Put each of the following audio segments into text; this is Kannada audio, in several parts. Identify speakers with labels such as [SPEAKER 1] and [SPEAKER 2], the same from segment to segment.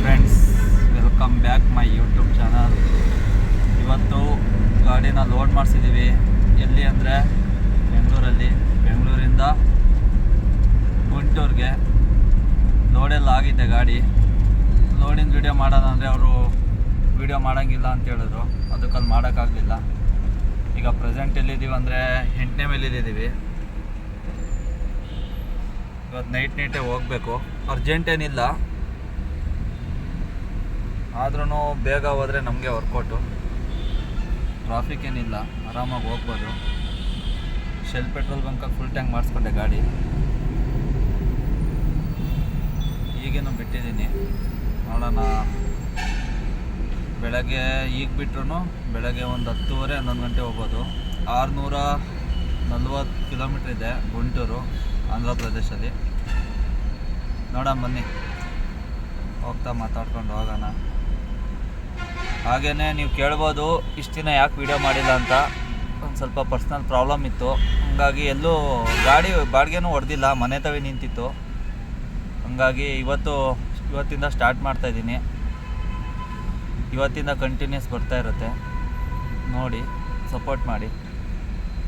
[SPEAKER 1] Friends, welcome back my YouTube channel. ಇವತ್ತು ಗಾಡಿನ ಲೋಡ್ ಮಾಡಿಸಿದ್ದೀವಿ. ಎಲ್ಲಿ ಅಂದರೆ ಬೆಂಗಳೂರಿಂದ ಗುಂಟೂರಿಗೆ ಲೋಡೆಲ್ಲ ಆಗಿದೆ ಗಾಡಿ. ಲೋಡಿಂಗ್ ವಿಡಿಯೋ ಮಾಡೋಣ ಅಂದರೆ ಅವರು ವಿಡಿಯೋ ಮಾಡೋಂಗಿಲ್ಲ ಅಂತ ಹೇಳಿದ್ರು. ಅದಕ್ಕಲ್ಲಿ ಮಾಡೋಕ್ಕಾಗಲಿಲ್ಲ. ಈಗ ಪ್ರೆಸೆಂಟ್ ಎಲ್ಲಿದ್ದೀವಿ ಅಂದರೆ 8ನೇ ಮೇಲಿದ್ದೀವಿ. ಇವತ್ತು ನೈಟೇ ಹೋಗಬೇಕು. ಅರ್ಜೆಂಟ್ ಏನಿಲ್ಲ, ಆದ್ರೂ ಬೇಗ ಹೋದರೆ ನಮಗೆ ವರ್ಕೌಟು. ಟ್ರಾಫಿಕ್ ಏನಿಲ್ಲ, ಆರಾಮಾಗಿ ಹೋಗ್ಬೋದು. ಶೆಲ್ ಪೆಟ್ರೋಲ್ ಬಂಕಲ್ಲಿ ಫುಲ್ ಟ್ಯಾಂಕ್ ಮಾಡಿಸ್ಕೊಂಡೆ ಗಾಡಿ. ಈಗೇನು ಬಿಟ್ಟಿದ್ದೀನಿ, ನೋಡೋಣ. ಬೆಳಗ್ಗೆ ಈಗ ಬಿಟ್ರು ಬೆಳಗ್ಗೆ ಒಂದು 10:30 11 ಗಂಟೆ ಹೋಗ್ಬೋದು. 640 ಕಿಲೋಮೀಟ್ರ್ ಇದೆ ಗುಂಟೂರು, ಆಂಧ್ರ ಪ್ರದೇಶಲ್ಲಿ. ನೋಡೋಣ ಬನ್ನಿ, ಹೋಗ್ತಾ ಮಾತಾಡ್ಕೊಂಡು ಹೋಗೋಣ. ಹಾಗೆಯೇ ನೀವು ಕೇಳ್ಬೋದು ಇಷ್ಟು ದಿನ ಯಾಕೆ ವಿಡಿಯೋ ಮಾಡಿಲ್ಲ ಅಂತ. ಒಂದು ಸ್ವಲ್ಪ ಪರ್ಸ್ನಲ್ ಪ್ರಾಬ್ಲಮ್ ಇತ್ತು, ಹಂಗಾಗಿ ಎಲ್ಲೂ ಗಾಡಿ ಬಾಡಿಗೆನೂ ಹೊಡೆದಿಲ್ಲ, ಮನೆ ತವಿ ನಿಂತಿತ್ತು. ಹಂಗಾಗಿ ಇವತ್ತಿಂದ ಸ್ಟಾರ್ಟ್ ಮಾಡ್ತಾಯಿದ್ದೀನಿ. ಇವತ್ತಿಂದ ಕಂಟಿನ್ಯೂಸ್ ಬರ್ತಾ ಇರುತ್ತೆ. ನೋಡಿ, ಸಪೋರ್ಟ್ ಮಾಡಿ.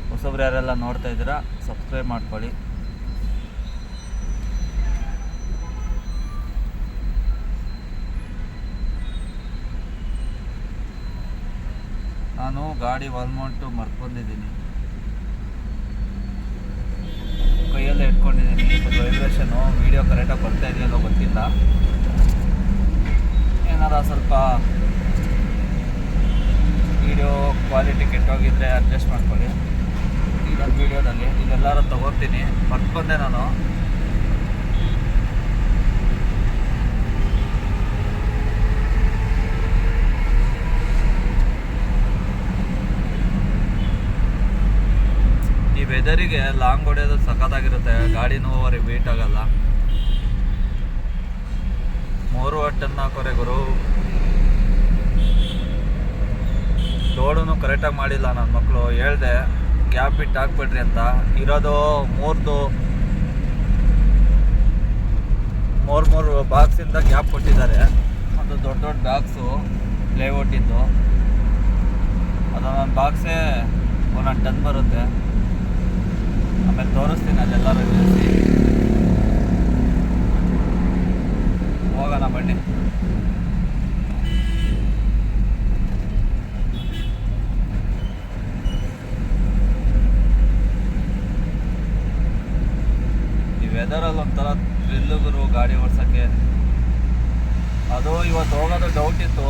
[SPEAKER 1] ಹೊಸಬ್ರು ಯಾರೆಲ್ಲ ನೋಡ್ತಾ ಇದ್ದೀರಾ ಸಬ್ಸ್ಕ್ರೈಬ್ ಮಾಡ್ಕೊಳ್ಳಿ. ನಾನು ಗಾಡಿ ವಾಲ್ಮೌಂಟು ಮರ್ಕೊಂಡಿದ್ದೀನಿ, ಕೈಯಲ್ಲೇ ಇಟ್ಕೊಂಡಿದ್ದೀನಿ. ಸ್ವಲ್ಪ ವೈಬ್ರೇಷನು, ವೀಡಿಯೋ ಕರೆಕ್ಟಾಗಿ ಬರ್ತಾ ಇದೆಯಲ್ಲೋ ಗೊತ್ತಿಲ್ಲ. ಏನಾರ ಸ್ವಲ್ಪ ವೀಡಿಯೋ ಕ್ವಾಲಿಟಿ ಕೆಟ್ಟೋಗಿದ್ರೆ ಅಡ್ಜಸ್ಟ್ ಮಾಡ್ಕೊಳ್ಳಿ. ಇದೊಂದು ವೀಡಿಯೋದಲ್ಲಿ ಇದೆಲ್ಲರೂ ತೊಗೋತೀನಿ, ಮರ್ತ್ಕೊಂಡೆ ನಾನು. ಈ ವೆದರಿಗೆ ಲಾಂಗ್ ಹೊಡೆಯೋದು ಸಖತ್ತಾಗಿರುತ್ತೆ. ಗಾಡಿನೂ ಓವರಿಗೆ ವೇಟ್ ಆಗಲ್ಲ. 3 ಟನ್ ಹಾಕೋರೆ ಗುರು. ಲೋಡೂ ಕರೆಕ್ಟಾಗಿ ಮಾಡಿಲ್ಲ ನನ್ನ ಮಕ್ಕಳು. ಹೇಳ್ದೆ ಗ್ಯಾಪ್ ಬಿಟ್ಟು ಹಾಕ್ಬಿಡ್ರಿ ಅಂತ. ಇರೋದು ಮೂರು ಬಾಕ್ಸಿಂದ ಗ್ಯಾಪ್ ಕೊಟ್ಟಿದ್ದಾರೆ. ಅದು ದೊಡ್ಡ ಬಾಕ್ಸು ಪ್ಲೇವುಡ್ಡಿದ್ದು. ಅದು ನನ್ನ ಬಾಕ್ಸೇ 1 ಟನ್ ಬರುತ್ತೆ. ಆಮೇಲೆ ತೋರಿಸ್ತೀನಿ ಅಲ್ಲೆಲ್ಲರೂ ನಿಲ್ಲಿಸಿ. ಹೋಗೋಣ ಬನ್ನಿ. ಈ ವೆದರಲ್ಲಿ ಒಂಥರ ಥ್ರಿಲ್ಲುಗರು ಗಾಡಿ ಓಡ್ಸೋಕ್ಕೆ. ಅದು ಇವತ್ತು ಹೋಗೋದು ಡೌಟ್ ಇತ್ತು.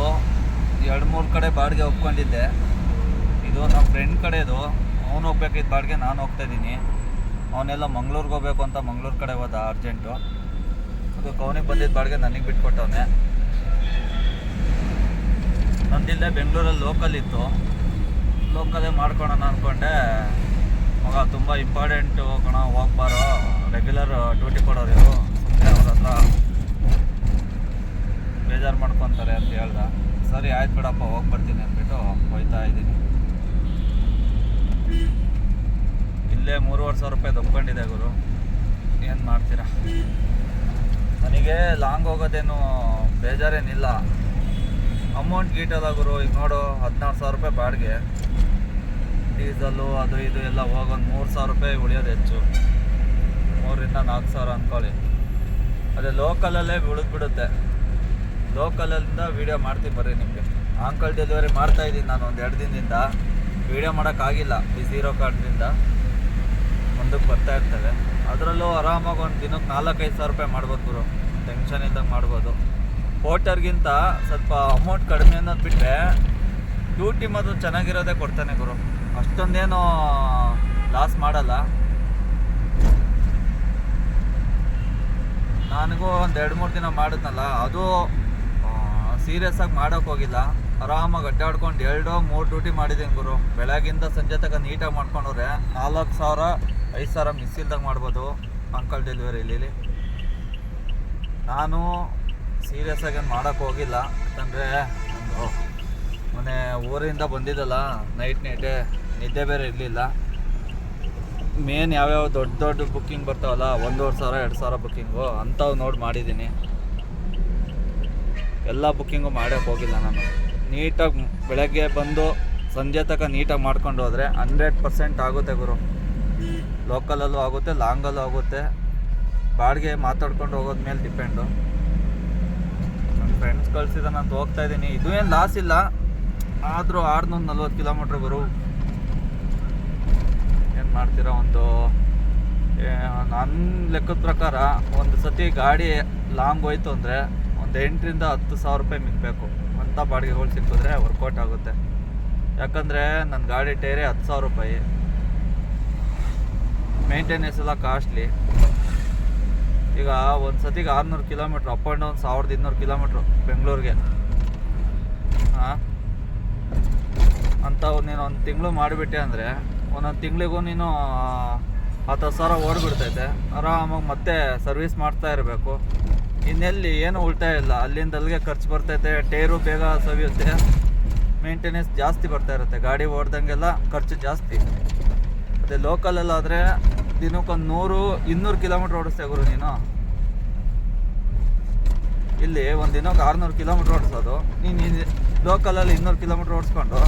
[SPEAKER 1] 2-3 ಕಡೆ ಬಾಡಿಗೆ ಒಪ್ಕೊಂಡಿದ್ದೆ. ಇದು ನಮ್ಮ ಫ್ರೆಂಡ್ ಕಡೆದು, ಅವನು ಹೋಗ್ಬೇಕಿದ್ದು ಬಾಡಿಗೆ, ನಾನು ಹೋಗ್ತಾಯಿದ್ದೀನಿ. ಅವನೆಲ್ಲ ಮಂಗ್ಳೂರಿಗೆ ಹೋಗ್ಬೇಕು ಅಂತ ಮಂಗ್ಳೂರು ಕಡೆ ಹೋದ ಅರ್ಜೆಂಟು. ಅದಕ್ಕೆ ಅವನಿಗೆ ಬಂದಿದ್ದ ಬಾಡಿಗೆ ನನಗೆ ಬಿಟ್ಕೊಟ್ಟವನೆ. ನಂದಿಲ್ಲೇ ಬೆಂಗಳೂರಲ್ಲಿ ಲೋಕಲ್ ಇತ್ತು, ಲೋಕಲೇ ಮಾಡ್ಕೊಳೋಣ ಅಂದ್ಕೊಂಡೆ. ಮಗ ತುಂಬ ಇಂಪಾರ್ಟೆಂಟು ಕಣ, ಹೋಗ್ಬಾರೋ, ರೆಗ್ಯುಲರ್ ಡ್ಯೂಟಿ ಕೊಡೋರು ಇವರು, ಸುಮ್ಮನೆ ಅವ್ರ ಹತ್ರ ಬೇಜಾರು ಮಾಡ್ಕೊತಾರೆ ಅಂತ ಹೇಳ್ದ. ಸರಿ ಆಯ್ತು ಬಿಡಪ್ಪ, ಹೋಗ್ಬರ್ತೀನಿ ಅಂದ್ಬಿಟ್ಟು ಹೋಗ್ತಾ ಇದ್ದೀನಿ. ಇಲ್ಲೇ 3,500 ರೂಪಾಯಿ ಒಪ್ಕೊಂಡಿದೆ ಗುರು. ಏನು ಮಾಡ್ತೀರಾ? ನನಗೆ ಲಾಂಗ್ ಹೋಗೋದೇನು ಬೇಜಾರೇನಿಲ್ಲ. ಅಮೌಂಟ್ ಗೀಟಲ್ಲ ಗುರು. ಈಗ ನೋಡು, 16,000 ರೂಪಾಯಿ ಬಾಡಿಗೆ, ಡೀಸಲ್ಲು ಅದು ಇದು ಎಲ್ಲ ಹೋಗೊಂದು 3,000 ರೂಪಾಯಿ ಉಳಿಯೋದು ಹೆಚ್ಚು. 3,000 ರಿಂದ 4,000 ಅಂದ್ಕೊಳ್ಳಿ. ಅದೇ ಲೋಕಲಲ್ಲೇ ಬಿಡುತ್ತೆ. ಲೋಕಲಿಂದ ವೀಡಿಯೋ ಮಾಡ್ತೀನಿ ಬರ್ರಿ ನಿಮಗೆ. ಆಂಕಲ್ ಡೆಲಿವರಿ ಮಾಡ್ತಾಯಿದ್ದೀನಿ ನಾನು ಒಂದು 2 ದಿನದಿಂದ. ವೀಡಿಯೋ ಮಾಡೋಕ್ಕಾಗಿಲ್ಲ, ಬಿಸಿ ಇರೋ ಕಾರಣದಿಂದ. ಮುಂದಕ್ಕೆ ಬರ್ತಾ ಇರ್ತವೆ. ಅದರಲ್ಲೂ ಆರಾಮಾಗಿ ಒಂದು ದಿನಕ್ಕೆ 4,000-5,000 ರೂಪಾಯಿ ಮಾಡ್ಬೋದು ಗುರು. ಟೆನ್ಷನ್ ಇದ್ದಂಗೆ ಮಾಡ್ಬೋದು. ಪೋರ್ಟರ್ಗಿಂತ ಸ್ವಲ್ಪ ಅಮೌಂಟ್ ಕಡಿಮೆ ಅನ್ನೋದು ಬಿಟ್ಟರೆ ಡ್ಯೂಟಿ ಮಾತ್ರ ಚೆನ್ನಾಗಿರೋದೇ ಕೊಡ್ತಾನೆ ಗುರು. ಅಷ್ಟೊಂದೇನು ಲಾಸ್ ಮಾಡಲ್ಲ. ನನಗೂ ಒಂದು 2-3 ದಿನ ಮಾಡಿದ್ನಲ್ಲ, ಅದು ಸೀರಿಯಸ್ಸಾಗಿ ಮಾಡೋಕ್ಕೆ ಹೋಗಿಲ್ಲ. ಆರಾಮಾಗಿ ಅಡ್ಡಾಡ್ಕೊಂಡು 2-3 ಡ್ಯೂಟಿ ಮಾಡಿದ್ದೀನಿ ಗುರು. ಬೆಳಗಿಂದ ಸಂಜೆ ತನಕ ನೀಟಾಗಿ ಮಾಡ್ಕೊಂಡ್ರೆ 4,000-5,000 ಮಿಸ್ ಇಲ್ದಂಗೆ ಮಾಡ್ಬೋದು ಅಂಕಲ್ ಡೆಲಿವರಿಲಿ. ನಾನು ಸೀರಿಯಸ್ಸಾಗಿ ಏನು ಮಾಡೋಕ್ಕೆ ಹೋಗಿಲ್ಲ. ಯಾಕಂದರೆ ಮೊನ್ನೆ ಊರಿಂದ ಬಂದಿದ್ದಲ್ಲ, ನೈಟೇ ನಿದ್ದೆ ಬೇರೆ ಇರಲಿಲ್ಲ. ಮೇನ್ ಯಾವ್ಯಾವ ದೊಡ್ಡ ಬುಕ್ಕಿಂಗ್ ಬರ್ತಾವಲ್ಲ, 1,500-2,000 ಬುಕ್ಕಿಂಗು ಅಂಥವು ನೋಡಿ ಮಾಡಿದ್ದೀನಿ. ಎಲ್ಲ ಬುಕ್ಕಿಂಗು ಮಾಡೋಕ್ಕೆ ಹೋಗಿಲ್ಲ ನಾನು. ನೀಟಾಗಿ ಬೆಳಗ್ಗೆ ಬಂದು ಸಂಜೆ ತನಕ ನೀಟಾಗಿ ಮಾಡ್ಕೊಂಡು ಹೋದರೆ 100% ಆಗುತ್ತೆ ಗುರು. ಲೋಕಲಲ್ಲೂ ಆಗುತ್ತೆ, ಲಾಂಗಲ್ಲೂ ಆಗುತ್ತೆ. ಬಾಡಿಗೆ ಮಾತಾಡ್ಕೊಂಡು ಹೋಗೋದ ಮೇಲೆ ಡಿಪೆಂಡು. ನನ್ನ ಫ್ರೆಂಡ್ಸ್ ಕಳಿಸಿದ ನಾನು ಹೋಗ್ತಾ ಇದ್ದೀನಿ. ಇದು ಏನು ಲಾಸ್ ಇಲ್ಲ, ಆದರೂ 640 ಕಿಲೋಮೀಟ್ರ್ ಗುರು. ಏನು ಮಾಡ್ತೀರಾ, ನನ್ನ ಲೆಕ್ಕದ ಪ್ರಕಾರ ಒಂದು ಸತಿ ಗಾಡಿ ಲಾಂಗ್ ಹೋಯ್ತು ಅಂದರೆ ಒಂದು 8,000 to 10,000 ರೂಪಾಯಿ ಮಿಕ್ಕಬೇಕು ಅಂಥ ಬಾಡಿಗೆಗಳು ಸಿಕ್ಕಿದ್ರೆ ವರ್ಕೌಟ್ ಆಗುತ್ತೆ. ಯಾಕಂದರೆ ನನ್ನ ಗಾಡಿ ಟೈರೇ 10,000 ರೂಪಾಯಿ, ಮೇಂಟೆನೆನ್ಸ್ ಎಲ್ಲ ಕಾಸ್ಟ್ಲಿ. ಈಗ ಒಂದು ಸತಿಗೆ 600 kilometre up and down 1,200 kilometre ಬೆಂಗಳೂರಿಗೆ. ಹಾಂ, ಅಂಥವು ನೀನು ಒಂದು ತಿಂಗಳು ಮಾಡಿಬಿಟ್ಟೆ ಅಂದರೆ ಒಂದೊಂದು ತಿಂಗಳಿಗೂ ನೀನು 10,000 ಓಡ್ಬಿಡ್ತೈತೆ. ಆರಾಮಾಗಿ ಮತ್ತೆ ಸರ್ವಿಸ್ ಮಾಡ್ತಾ ಇರಬೇಕು. ಇನ್ನೆಲ್ಲಿ ಏನು ಉಳಿತಾಯ ಇಲ್ಲ, ಅಲ್ಲಿಂದ ಅಲ್ಲಿಗೆ ಖರ್ಚು ಬರ್ತೈತೆ. ಟೈರು ಬೇಗ ಸವಿಯುತ್ತೆ, ಮೇಂಟೆನೆನ್ಸ್ ಜಾಸ್ತಿ ಬರ್ತಾ ಇರುತ್ತೆ. ಗಾಡಿ ಓಡ್ದಂಗೆಲ್ಲ ಖರ್ಚು ಜಾಸ್ತಿ. ಮತ್ತು ಲೋಕಲಲ್ಲಾದರೆ ದಿನಕ್ಕೊಂದು 100-200 ಕಿಲೋಮೀಟ್ರ್ ಓಡಿಸ್ತೇ ಗುರು ನೀನು. ಇಲ್ಲಿ ಒಂದು ದಿನಕ್ಕೆ 600 ಕಿಲೋಮೀಟ್ರ್ ಓಡಿಸೋದು, ನೀನು ಲೋಕಲಲ್ಲಿ 200 ಕಿಲೋಮೀಟ್ರ್ ಓಡಿಸ್ಕೊಂಡು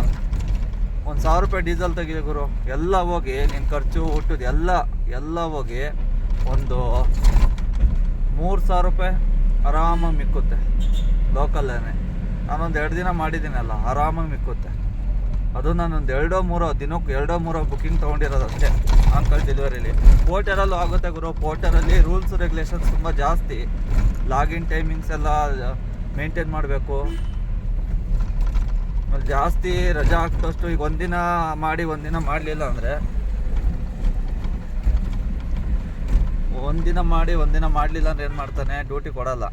[SPEAKER 1] 1,000 ರೂಪಾಯಿ ಡೀಸೆಲ್ ತೆಗಿದೆ ಗುರು. ಎಲ್ಲ ಹೋಗಿ ನಿನ್ನ ಖರ್ಚು ಹುಟ್ಟುದು ಎಲ್ಲ ಹೋಗಿ ಒಂದು 3,000 ರೂಪಾಯಿ ಆರಾಮಾಗಿ ಮಿಕ್ಕುತ್ತೆ ಲೋಕಲ್ಲೇ. ನಾನೊಂದು 2 ದಿನ ಮಾಡಿದ್ದೀನಲ್ಲ, ಆರಾಮಾಗಿ ಮಿಕ್ಕುತ್ತೆ. ಅದು ನಾನೊಂದು 2-3 ದಿನಕ್ಕೆ 2-3 ಬುಕ್ಕಿಂಗ್ ತೊಗೊಂಡಿರೋದು ಅಷ್ಟೇ ಅಂಕಲ್ ಡೆಲಿವರಿಲಿ. ಪೋರ್ಟರಲ್ಲೂ ಆಗುತ್ತೆ ಗುರು. ಪೋರ್ಟರಲ್ಲಿ ರೂಲ್ಸ್ ರೆಗ್ಯುಲೇಷನ್ಸ್ ತುಂಬ ಜಾಸ್ತಿ. ಲಾಗಿನ್ ಟೈಮಿಂಗ್ಸ್ ಎಲ್ಲ ಮೇಂಟೈನ್ ಮಾಡಬೇಕು. ಆಮೇಲೆ ಜಾಸ್ತಿ ರಜಾ ಆಗ್ತಷ್ಟು. ಈಗ ಒಂದಿನ ಮಾಡಿ ಒಂದಿನ ಮಾಡಲಿಲ್ಲ ಅಂದರೆ, ಒಂದಿನ ಮಾಡಿ ಒಂದಿನ ಮಾಡಲಿಲ್ಲ ಅಂದರೆ ಏನು ಮಾಡ್ತಾನೆ, ಡ್ಯೂಟಿ ಕೊಡಲ್ಲ.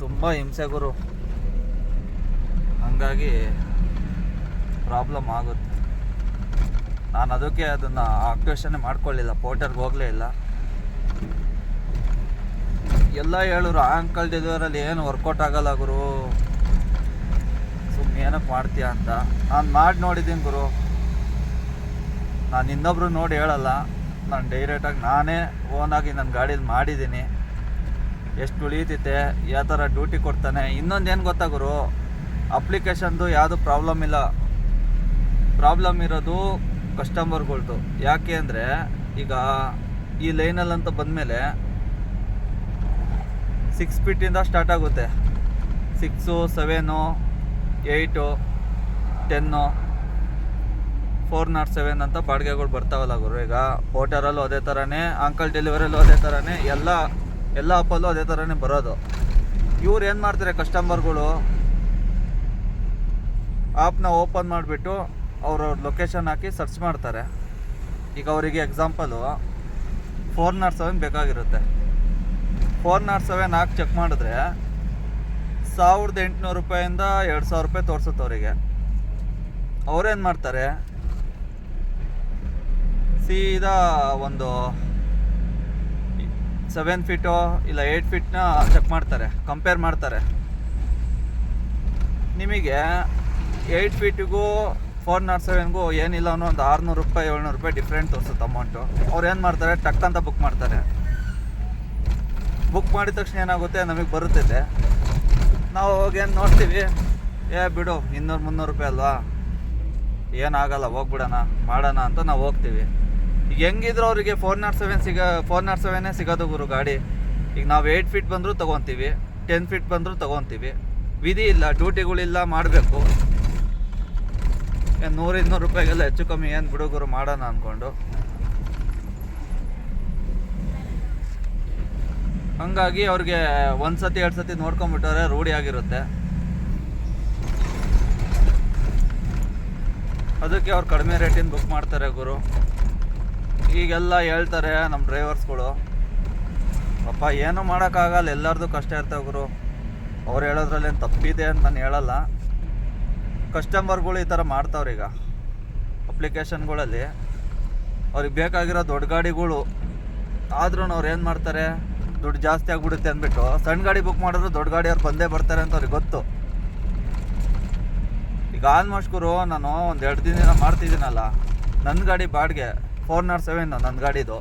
[SPEAKER 1] ತುಂಬ ಹಿಂಸೆ ಗುರು. ಹಂಗಾಗಿ ಪ್ರಾಬ್ಲಮ್ ಆಗುತ್ತೆ. ನಾನು ಅದಕ್ಕೆ ಅದನ್ನು ಆಕ್ಟಿವೇಶನ್ನೇ ಮಾಡ್ಕೊಳ್ಳಿಲ್ಲ, ಪೋರ್ಟರ್ಗೆ ಹೋಗಲೇ ಇಲ್ಲ. ಎಲ್ಲ ಹೇಳಿದ್ರು ಅಂಕಲ್ ಡೆಲಿವರಲ್ಲಿ ಏನು ವರ್ಕೌಟ್ ಆಗಲ್ಲ ಗುರು, ಸುಮ್ಮನೆ ಏನಕ್ಕೆ ಮಾಡ್ತೀಯ ಅಂತ. ನಾನು ಮಾಡಿ ನೋಡಿದ್ದೀನಿ ಗುರು. ನಾನು ಇನ್ನೊಬ್ರು ನೋಡಿ ಹೇಳಲ್ಲ, ನಾನು ಡೈರೆಕ್ಟಾಗಿ ನಾನೇ ಓನಾಗಿ ನನ್ನ ಗಾಡೀಲಿ ಮಾಡಿದ್ದೀನಿ. ಎಷ್ಟು ಉಳಿತೈತೆ, ಯಾವ ಥರ ಡ್ಯೂಟಿ ಕೊಡ್ತಾನೆ. ಇನ್ನೊಂದು ಏನು ಗೊತ್ತಾ ಗುರು, ಅಪ್ಲಿಕೇಶನ್ದು ಯಾವುದು ಪ್ರಾಬ್ಲಮ್ ಇಲ್ಲ. ಪ್ರಾಬ್ಲಮ್ ಇರೋದು ಕಸ್ಟಮರ್ಗಳ್ದು. ಯಾಕೆ ಅಂದರೆ ಈಗ ಈ ಲೈನಲ್ಲಂತ ಬಂದಮೇಲೆ 6 ಫೀಟಿಂದ ಸ್ಟಾರ್ಟ್ ಆಗುತ್ತೆ. 6, 7, 8, 10, 407 ಅಂತ ಬಾಡಿಗೆಗಳು ಬರ್ತಾವಲ್ಲ ಗುರು. ಈಗ ಪೋರ್ಟರಲ್ಲೂ ಅದೇ ಥರನೇ, ಅಂಕಲ್ ಡೆಲಿವರಲ್ಲೂ ಅದೇ ಥರನೇ, ಎಲ್ಲ ಅಪ್ಪಲ್ಲೂ ಅದೇ ಥರನೇ ಬರೋದು. ಇವ್ರು ಏನು ಮಾಡ್ತಾರೆ, ಕಸ್ಟಮರ್ಗಳು ಆ್ಯಪ್ನ ಓಪನ್ ಮಾಡಿಬಿಟ್ಟು ಅವ್ರವ್ರ ಲೊಕೇಶನ್ ಹಾಕಿ ಸರ್ಚ್ ಮಾಡ್ತಾರೆ. ಈಗ ಅವರಿಗೆ ಎಕ್ಸಾಂಪಲು 407 ಬೇಕಾಗಿರುತ್ತೆ. 407 ಹಾಕಿ ಚೆಕ್ ಮಾಡಿದ್ರೆ 1,800 ರೂಪಾಯಿಂದ 2,000 ರೂಪಾಯಿ ತೋರಿಸುತ್ತೆ ಅವರಿಗೆ. ಅವ್ರೇನು ಮಾಡ್ತಾರೆ, ಸೀದಾ ಒಂದು 7 ಫೀಟು ಇಲ್ಲ 8 ಫೀಟ್ನ ಚೆಕ್ ಮಾಡ್ತಾರೆ, ಕಂಪೇರ್ ಮಾಡ್ತಾರೆ. ನಿಮಗೆ 8 ಫೀಟಿಗೂ 407ಗೂ ಏನಿಲ್ಲ ಅನ್ನೋ ಒಂದು 600 ರೂಪಾಯಿ 700 ರೂಪಾಯಿ ಡಿಫ್ರೆಂಟ್ ತೋರಿಸುತ್ತೆ ಅಮೌಂಟು. ಅವ್ರು ಏನು ಮಾಡ್ತಾರೆ, ಟಕ್ ಅಂತ ಬುಕ್ ಮಾಡ್ತಾರೆ. ಬುಕ್ ಮಾಡಿದ ತಕ್ಷಣ ಏನಾಗುತ್ತೆ, ನಮಗೆ ಬರುತ್ತಿದೆ. ನಾವು ಹೋಗೇನು ನೋಡ್ತೀವಿ, ಬಿಡು 200-300 ರೂಪಾಯಿ ಅಲ್ವಾ, ಏನಾಗಲ್ಲ ಹೋಗ್ಬಿಡೋಣ ಮಾಡೋಣ ಅಂತ ನಾವು ಹೋಗ್ತೀವಿ. ಈಗ ಹೆಂಗಿದ್ರು ಅವರಿಗೆ 407 ಸಿಗೋದು ಗುರು ಗಾಡಿ. ಈಗ ನಾವು 8 ಫೀಟ್ ಬಂದರೂ ತೊಗೊತೀವಿ, 10 ಫೀಟ್ ಬಂದರೂ ತೊಗೊತೀವಿ. ವಿಧಿ ಇಲ್ಲ, ಡ್ಯೂಟಿಗಳಿಲ್ಲ, ಮಾಡಬೇಕು. 100-200 ರೂಪಾಯಿಗೆಲ್ಲ ಹೆಚ್ಚು ಕಮ್ಮಿ ಏನು ಬಿಡುಗರು ಮಾಡೋಣ ಅಂದ್ಕೊಂಡು. ಹಂಗಾಗಿ ಅವ್ರಿಗೆ 1 ಸತಿ 2 ಸತಿ ನೋಡ್ಕೊಂಬಿಟ್ಟವ್ರೆ, ರೂಢಿ ಆಗಿರುತ್ತೆ. ಅದಕ್ಕೆ ಅವ್ರು ಕಡಿಮೆ ರೇಟಿಂದ ಬುಕ್ ಮಾಡ್ತಾರೆ ಗುರು. ಈಗೆಲ್ಲ ಹೇಳ್ತಾರೆ ನಮ್ಮ ಡ್ರೈವರ್ಸ್ಗಳು, ಪಾಪ ಏನೂ ಮಾಡೋಕ್ಕಾಗಲ್ಲ, ಎಲ್ಲರದು ಕಷ್ಟ ಇರ್ತವೆ ಗುರು. ಅವ್ರು ಹೇಳೋದ್ರಲ್ಲೇನು ತಪ್ಪಿದೆ ಅಂತ ನಾನು ಹೇಳಲ್ಲ. ಕಸ್ಟಮರ್ಗಳು ಈ ಥರ ಮಾಡ್ತಾವ್ರೆ. ಈಗ ಅಪ್ಲಿಕೇಶನ್ಗಳಲ್ಲಿ ಅವ್ರಿಗೆ ಬೇಕಾಗಿರೋ ದೊಡ್ಡ ಗಾಡಿಗಳು ಆದ್ರೂ ಅವ್ರು ಏನು ಮಾಡ್ತಾರೆ, ದುಡ್ಡು ಜಾಸ್ತಿ ಆಗಿಬಿಡುತ್ತೆ ಅಂದ್ಬಿಟ್ಟು ಸಣ್ಣ ಗಾಡಿ ಬುಕ್ ಮಾಡಿದ್ರು ದೊಡ್ಡ ಗಾಡಿ ಅವ್ರು ಬಂದೇ ಬರ್ತಾರೆ ಅಂತ ಅವ್ರಿಗೆ ಗೊತ್ತು. ಈಗ ಆಲ್ಮೋಸ್ಟ್ ಗುರು ನಾನು ಒಂದು 2 ದಿನ ಮಾಡ್ತಿದ್ದೀನಲ್ಲ, ನನ್ನ ಗಾಡಿ ಬಾಡಿಗೆ 407, ನನ್ನ ಗಾಡಿದು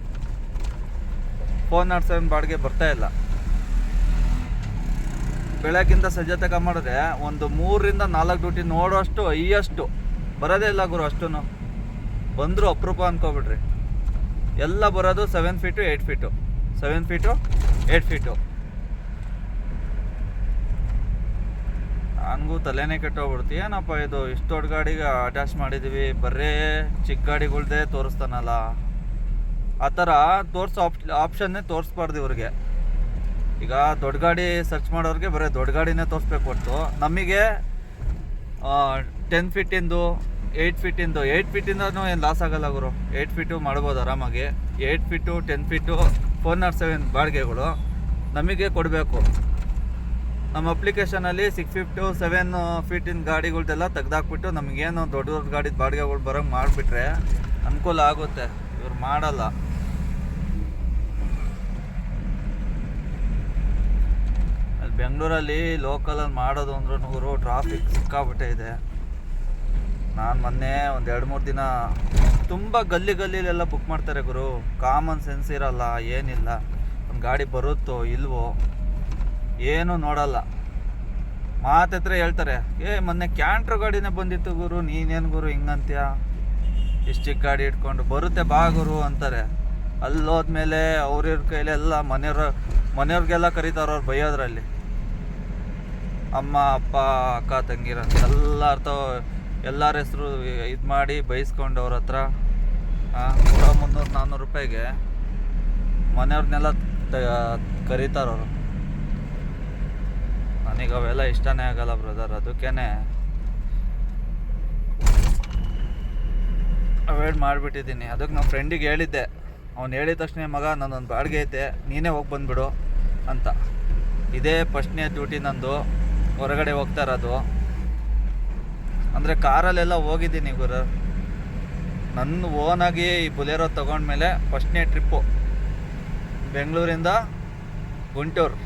[SPEAKER 1] 407 ಬಾಡಿಗೆ ಬರ್ತಾಯಿಲ್ಲ. ಬೆಳಗ್ಗಿಂದ ಸಂಜೆ ತನಕ ಮಾಡಿದ್ರೆ ಒಂದು 3-4 ಡ್ಯೂಟಿ ನೋಡೋಷ್ಟು ಹೈಯೆಸ್ಟು ಬರೋದೇ ಇಲ್ಲ ಗುರು. ಅಷ್ಟು ಬಂದರೂ ಅಪರೂಪ ಅನ್ಕೋಬಿಡ್ರಿ. ಎಲ್ಲ ಬರೋದು 7 ಫೀಟು 8 ಫೀಟು 7 ಫೀಟು 8 ಫೀಟು. ನನಗೂ ತಲೆನೇ ಕೆಟ್ಟೋಗ್ಬಿಡ್ತು. ಏನಪ್ಪ ಇದು ಇಷ್ಟು ದೊಡ್ಡ ಗಾಡಿಗೆ ಅಟ್ಯಾಚ್ ಮಾಡಿದ್ದೀವಿ, ಬರೀ ಚಿಕ್ಕ ಗಾಡಿಗಳ್ದೇ ತೋರಿಸ್ತಾನಲ್ಲ. ಆ ಥರ ತೋರಿಸೋ ಆಪ್ಷನ್ನೇ ತೋರಿಸ್ಬಾರ್ದು ಇವ್ರಿಗೆ. ಈಗ ದೊಡ್ಡ ಗಾಡಿ ಸರ್ಚ್ ಮಾಡೋರಿಗೆ ಬರೀ ದೊಡ್ಡ ಗಾಡಿನೇ ತೋರಿಸ್ಬೇಕು ಹೊರತು ನಮಗೆ 10 ಫೀಟಿಂದು 8 ಫೀಟಿಂದು 8 ಫೀಟಿಂದನೂ ಏನು ಲಾಸ್ ಆಗಲ್ಲ ಗುರು. 8 ಫೀಟು ಮಾಡ್ಬೋದು ಆರಾಮಾಗಿ. 8 ಫೀಟು 10 ಫೀಟು 407 ಬಾಡಿಗೆಗಳು ನಮಗೆ ಕೊಡಬೇಕು. ನಮ್ಮ ಅಪ್ಲಿಕೇಶನಲ್ಲಿ 6 ಫೀಟು 7 ಫೀಟಿನ ಗಾಡಿಗಳ್ದೆಲ್ಲ ತೆಗ್ದಾಕ್ಬಿಟ್ಟು ನಮಗೇನು ದೊಡ್ಡ ದೊಡ್ಡ ಗಾಡಿದ ಬಾಡಿಗೆಗಳು ಬರೋಂಗೆ ಮಾಡಿಬಿಟ್ರೆ ಅನುಕೂಲ ಆಗುತ್ತೆ. ಇವ್ರು ಮಾಡಲ್ಲ. ಅಲ್ಲಿ ಬೆಂಗಳೂರಲ್ಲಿ ಲೋಕಲಲ್ಲಿ ಮಾಡೋದು ಅಂದ್ರೂ ಟ್ರಾಫಿಕ್ ಸಿಕ್ಕಾಬಿಟ್ಟೆ ಇದೆ. ನಾನು ಮೊನ್ನೆ ಒಂದು 2-3 ದಿನ ತುಂಬ ಗಲ್ಲಿಲೆಲ್ಲ ಬುಕ್ ಮಾಡ್ತಾರೆ ಗುರು. ಕಾಮನ್ ಸೆನ್ಸ್ ಇರಲ್ಲ, ಏನಿಲ್ಲ. ಒಂದು ಗಾಡಿ ಬರುತ್ತೋ ಇಲ್ವೋ ಏನೂ ನೋಡಲ್ಲ. ಮಾತತ್ರ ಹೇಳ್ತಾರೆ, ಮೊನ್ನೆ ಕ್ಯಾಂಟ್ರ್ ಗಾಡಿನೇ ಬಂದಿತ್ತು ಗುರು, ನೀನೇನು ಗುರು ಹಿಂಗಂತ್ಯ, ಇಷ್ಟು ಚಿಕ್ಕ ಗಾಡಿ ಇಟ್ಕೊಂಡು. ಬರುತ್ತೆ ಬಾ ಗುರು ಅಂತಾರೆ. ಅಲ್ಲೋದ್ಮೇಲೆ ಅವ್ರಿವ್ರ ಕೈಲೆಲ್ಲ ಮನೆಯವ್ರಿಗೆಲ್ಲ ಕರೀತಾರೆ ಅವ್ರು ಬೈಯೋದ್ರಲ್ಲಿ. ಅಮ್ಮ ಅಪ್ಪ ಅಕ್ಕ ತಂಗಿರ ಎಲ್ಲರ ಹೆಸರು ಇದು ಮಾಡಿ ಬೈಸ್ಕೊಂಡು ಅವ್ರ ಹತ್ರ 300-400 ರೂಪಾಯಿಗೆ ಮನೆಯವ್ರನ್ನೆಲ್ಲ ಕರೀತಾರವರು. ನನಗೆ ಅವೆಲ್ಲ ಇಷ್ಟನೇ ಆಗಲ್ಲ ಬ್ರದರ್. ಅದಕ್ಕೇನೆ ಅವಾಯ್ಡ್ ಮಾಡಿಬಿಟ್ಟಿದ್ದೀನಿ. ಅದಕ್ಕೆ ನಮ್ಮ ಫ್ರೆಂಡಿಗೆ ಹೇಳಿದ್ದೆ. ಅವ್ನು ಹೇಳಿದ ತಕ್ಷಣ, ಮಗ ನನ್ನೊಂದು ಬಾಡಿಗೆ ಐತೆ, ನೀನೇ ಹೋಗಿ ಬಂದುಬಿಡು ಅಂತ. ಇದೇ ಫಸ್ಟ್ನೇ ಡ್ಯೂಟಿ ನಂದು ಹೊರಗಡೆ ಹೋಗ್ತಾ ಇರೋದು. ಅಂದರೆ ಕಾರಲ್ಲೆಲ್ಲ ಹೋಗಿದ್ದೀನಿ ಗುರು. ನನ್ನ ಓನಾಗಿ ಈ ಬುಲೆರೋ ತೊಗೊಂಡ್ಮೇಲೆ ಫಸ್ಟ್ನೇ ಟ್ರಿಪ್ಪು ಬೆಂಗಳೂರಿಂದ ಗುಂಟೂರು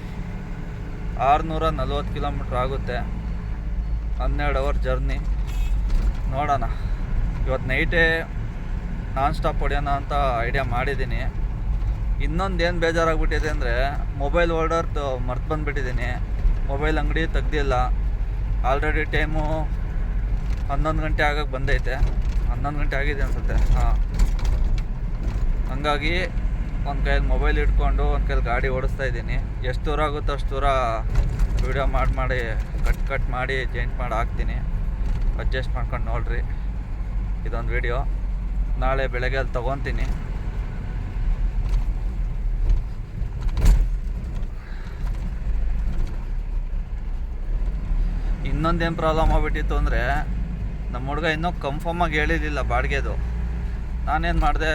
[SPEAKER 1] 640 ಕಿಲೋಮೀಟ್ರ್ ಆಗುತ್ತೆ. 12 ಅವರ್ ಜರ್ನಿ. ನೋಡೋಣ, ಇವತ್ತು ನೈಟೇ ನಾನ್ ಸ್ಟಾಪ್ ಹೊಡೆಯೋಣ ಅಂತ ಐಡಿಯಾ ಮಾಡಿದ್ದೀನಿ. ಇನ್ನೊಂದು ಏನು ಬೇಜಾರಾಗ್ಬಿಟ್ಟಿದೆ ಅಂದರೆ, ಮೊಬೈಲ್ ಹೋಲ್ಡರ್ ಮರ್ತು ಬಂದುಬಿಟ್ಟಿದ್ದೀನಿ. ಮೊಬೈಲ್ ಅಂಗಡಿ ತೆಗ್ದಿಲ್ಲ. ಆಲ್ರೆಡಿ ಟೈಮು 11 ಗಂಟೆ ಆಗಕ್ಕೆ ಬಂದೈತೆ. 11 ಗಂಟೆ ಆಗಿದೆ ಅನಿಸುತ್ತೆ. ಹಾಂ, ಹಂಗಾಗಿ ಒಂದು ಕೈಯಲ್ಲಿ ಮೊಬೈಲ್ ಇಟ್ಕೊಂಡು ಒಂದು ಕೈಯಲ್ಲಿ ಗಾಡಿ ಓಡಿಸ್ತಾ ಇದ್ದೀನಿ. ಎಷ್ಟು ದೂರ ಆಗುತ್ತೋ ಅಷ್ಟು ದೂರ ವೀಡಿಯೋ ಮಾಡಿ ಕಟ್ ಮಾಡಿ ಜೈಂಟ್ ಮಾಡಿ ಹಾಕ್ತೀನಿ. ಅಡ್ಜಸ್ಟ್ ಮಾಡ್ಕೊಂಡು ನೋಡ್ರಿ. ಇದೊಂದು ವೀಡಿಯೋ ನಾಳೆ ಬೆಳಗ್ಗೆ ಅಲ್ಲಿ ತೊಗೊತೀನಿ. ಇನ್ನೊಂದೇನು ಪ್ರಾಬ್ಲಮ್ ಆಗ್ಬಿಟ್ಟಿತ್ತು ಅಂದರೆ, ನಮ್ಮ ಹುಡುಗ ಇನ್ನೂ ಕನ್ಫರ್ಮಾಗಿ ಹೇಳಿರಲಿಲ್ಲ ಬಾಡಿಗೆದು. ನಾನೇನು ಮಾಡಿದೆ,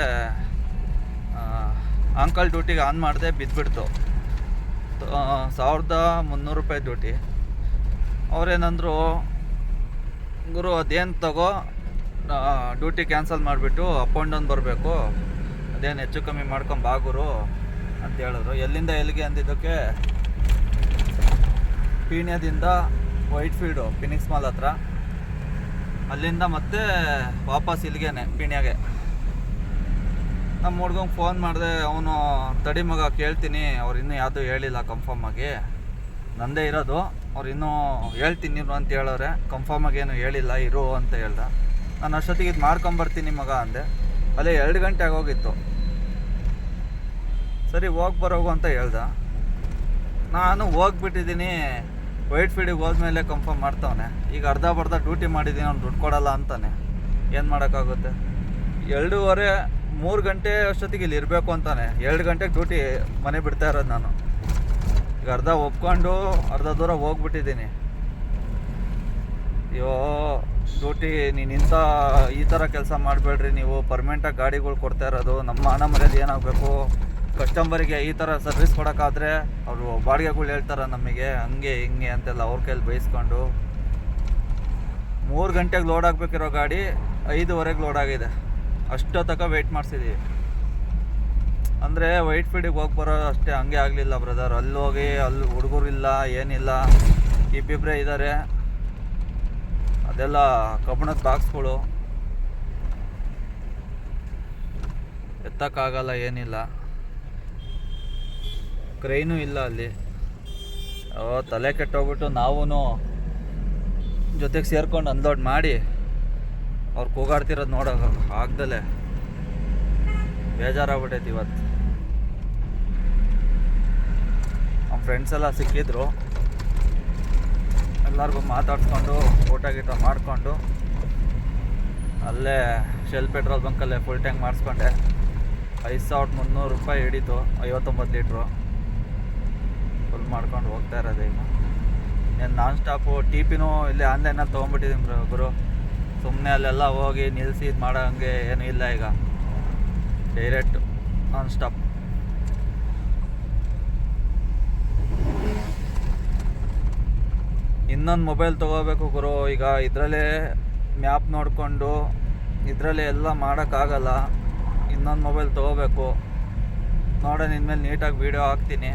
[SPEAKER 1] ಅಂಕಲ್ ಡ್ಯೂಟಿಗೆ ಆನ್ ಮಾಡಿದೆ, ಬಿದ್ದುಬಿಡ್ತು. 1300 ರೂಪಾಯಿ ಡ್ಯೂಟಿ. ಅವರೇನಂದರು, ಗುರು ಅದೇನು ತಗೋ, ಡ್ಯೂಟಿ ಕ್ಯಾನ್ಸಲ್ ಮಾಡಿಬಿಟ್ಟು ಅಪ್ ಆ್ಯಂಡ್ ಡೌನ್ ಬರಬೇಕು, ಅದೇನು ಹೆಚ್ಚು ಕಮ್ಮಿ ಮಾಡ್ಕೊಂಬಾ ಗುರು ಅಂತ ಹೇಳಿದ್ರು. ಎಲ್ಲಿಂದ ಎಲ್ಲಿಗೆ ಅಂದಿದ್ದಕ್ಕೆ, ಪೀಣ್ಯದಿಂದ ವೈಟ್ಫೀಲ್ಡು ಫಿನಿಕ್ಸ್ ಮಾಲ್ ಹತ್ರ, ಅಲ್ಲಿಂದ ಮತ್ತೆ ವಾಪಸ್ ಇಲ್ಲಿಗೇನೆ ಪೀಣ್ಯಾಗೆ. ನಮ್ಮ ಹುಡ್ಗಂಗೆ ಫೋನ್ ಮಾಡಿದೆ. ಅವನು ತಡಿ ಮಗ ಕೇಳ್ತೀನಿ, ಅವ್ರು ಇನ್ನೂ ಯಾವುದೂ ಹೇಳಿಲ್ಲ ಕನ್ಫರ್ಮಾಗಿ, ನಂದೇ ಇರೋದು, ಅವ್ರು ಇನ್ನೂ ಹೇಳ್ತೀನಿ ಇರು ಅಂತ ಹೇಳೋರೆ, ಕನ್ಫರ್ಮಾಗಿ ಏನು ಹೇಳಿಲ್ಲ, ಇರು ಅಂತ ಹೇಳ್ದೆ. ನಾನು ಅಷ್ಟೊತ್ತಿಗೆ ಇದು ಮಾಡ್ಕೊಂಬರ್ತೀನಿ ಮಗ ಅಂದೆ. ಅಲ್ಲೇ 2 ಗಂಟೆ ಆಗೋಗಿತ್ತು. ಸರಿ ಹೋಗಿ ಬರೋಗು ಅಂತ ಹೇಳ್ದೆ. ನಾನು ಹೋಗ್ಬಿಟ್ಟಿದ್ದೀನಿ. ವೈಟ್ ಫೀಲ್ಡಿಗೆ ಹೋದ್ಮೇಲೆ ಕನ್ಫರ್ಮ್ ಮಾಡ್ತಾವನೆ. ಈಗ ಅರ್ಧ ಬರ್ಧ ಡ್ಯೂಟಿ ಮಾಡಿದ್ದೀನಿ, ಅವ್ನು ದುಡ್ಡು ಕೊಡಲ್ಲ ಅಂತಾನೆ. ಏನು ಮಾಡೋಕ್ಕಾಗುತ್ತೆ? 2:30-3 ಗಂಟೆ ಅಷ್ಟೊತ್ತಿಗೆ ಇಲ್ಲಿ ಇರಬೇಕು ಅಂತಾನೆ. 2 ಗಂಟೆಗೆ ಡ್ಯೂಟಿ ಮನೆ ಬಿಡ್ತಾ ಇರೋದು ನಾನು. ಈಗ ಅರ್ಧ ಒಪ್ಕೊಂಡು ಅರ್ಧ ದೂರ ಹೋಗ್ಬಿಟ್ಟಿದ್ದೀನಿ. ಅಯ್ಯೋ ಡ್ಯೂಟಿ, ಈ ಥರ ಕೆಲಸ ಮಾಡಬೇಡ್ರಿ ನೀವು. ಪರ್ಮನೆಂಟಾಗಿ ಗಾಡಿಗಳು ಕೊಡ್ತಾ ಇರೋದು. ನಮ್ಮ ಹಣ ಮರ್ಯಾದೆ ಏನಾಗಬೇಕು? ಕಸ್ಟಮರಿಗೆ ಈ ಥರ ಸರ್ವಿಸ್ ಕೊಡೋಕ್ಕಾದ್ರೆ ಅವರು ಬಾಡಿಗೆಗಳು ಹೇಳ್ತಾರೆ ನಮಗೆ, ಹಂಗೆ ಹಿಂಗೆ ಅಂತೆಲ್ಲ ಅವ್ರ ಕೈಲಿ ಬೈಸ್ಕೊಂಡು. 3 ಗಂಟೆಗೆ ಲೋಡ್ ಆಗಬೇಕಿರೋ ಗಾಡಿ 5:15 ಲೋಡ್ ಆಗಿದೆ. ಅಷ್ಟೊತ್ತಕ ವೆಯ್ಟ್ ಮಾಡಿಸಿದ್ದೀವಿ. ಅಂದರೆ ವೈಟ್ ಫೀಲ್ಡಿಗೆ ಹೋಗಿ ಬರೋ ಅಷ್ಟೇ ಹಂಗೆ ಆಗಲಿಲ್ಲ ಬ್ರದರ್. ಅಲ್ಲಿ ಹೋಗಿ ಅಲ್ಲಿ ಹುಡುಗರಿಲ್ಲ, ಏನಿಲ್ಲ, ಇಬ್ಬಿಬ್ಬರೇ ಇದ್ದಾರೆ. ಅದೆಲ್ಲ ಕಬ್ಬಣದ ಬಾಕ್ಸ್ಗಳು, ಎತ್ತಕ್ಕಾಗಲ್ಲ, ಏನಿಲ್ಲ, ಕ್ರೈನೂ ಇಲ್ಲ ಅಲ್ಲಿ. ತಲೆ ಕೆಟ್ಟೋಗ್ಬಿಟ್ಟು ನಾವೂ ಜೊತೆಗೆ ಸೇರ್ಕೊಂಡು ಅನ್ಲೋಡ್ ಮಾಡಿ ಅವ್ರು ಕೂಗಾಡ್ತಿರೋದು ನೋಡೋಕೆ ಆಗ್ದಲೆ ಬೇಜಾರಾಗ್ಬಿಟ್ಟೈತಿ ಇವತ್ತು. ನಮ್ಮ ಫ್ರೆಂಡ್ಸ್ ಎಲ್ಲ ಸಿಕ್ಕಿದ್ರು, ಎಲ್ಲರಿಗೂ ಮಾತಾಡ್ಸ್ಕೊಂಡು ಊಟ ಗೀಟ ಮಾಡಿಕೊಂಡು ಅಲ್ಲೇ ಶೆಲ್ ಪೆಟ್ರೋಲ್ ಬಂಕಲ್ಲೇ ಫುಲ್ ಟ್ಯಾಂಕ್ ಮಾಡಿಸ್ಕೊಂಡೆ. 5300 ರೂಪಾಯಿ ಹಿಡೀತು, 59 ಲೀಟ್ರು ಫುಲ್ ಮಾಡ್ಕೊಂಡು ಹೋಗ್ತಾ ಇರೋದು. ಈಗ ಏನು ನಾನ್ ಸ್ಟಾಪು ಟಿ ಪಿನೂ ಇಲ್ಲಿ ಆನ್ಲೈನಲ್ಲಿ ತೊಗೊಂಡ್ಬಿಟ್ಟಿದ್ದೀನಿ ಗುರು. ಸುಮ್ಮನೆ ಅಲ್ಲೆಲ್ಲ ಹೋಗಿ ನಿಲ್ಲಿಸಿ ಇದು ಮಾಡೋ ಹಂಗೆ ಏನೂ ಇಲ್ಲ. ಈಗ ಡೈರೆಕ್ಟ್ ನಾನ್ ಸ್ಟಾಪ್. ಇನ್ನೊಂದು ಮೊಬೈಲ್ ತೊಗೋಬೇಕು ಗುರು. ಈಗ ಇದರಲ್ಲೇ ಮ್ಯಾಪ್ ನೋಡಿಕೊಂಡು ಇದರಲ್ಲೇ ಎಲ್ಲ ಮಾಡೋಕ್ಕಾಗಲ್ಲ. ಇನ್ನೊಂದು ಮೊಬೈಲ್ ತೊಗೋಬೇಕು. ನೋಡೋಣ, ಇನ್ಮೇಲೆ ನೀಟಾಗಿ ವೀಡಿಯೋ ಹಾಕ್ತೀನಿ,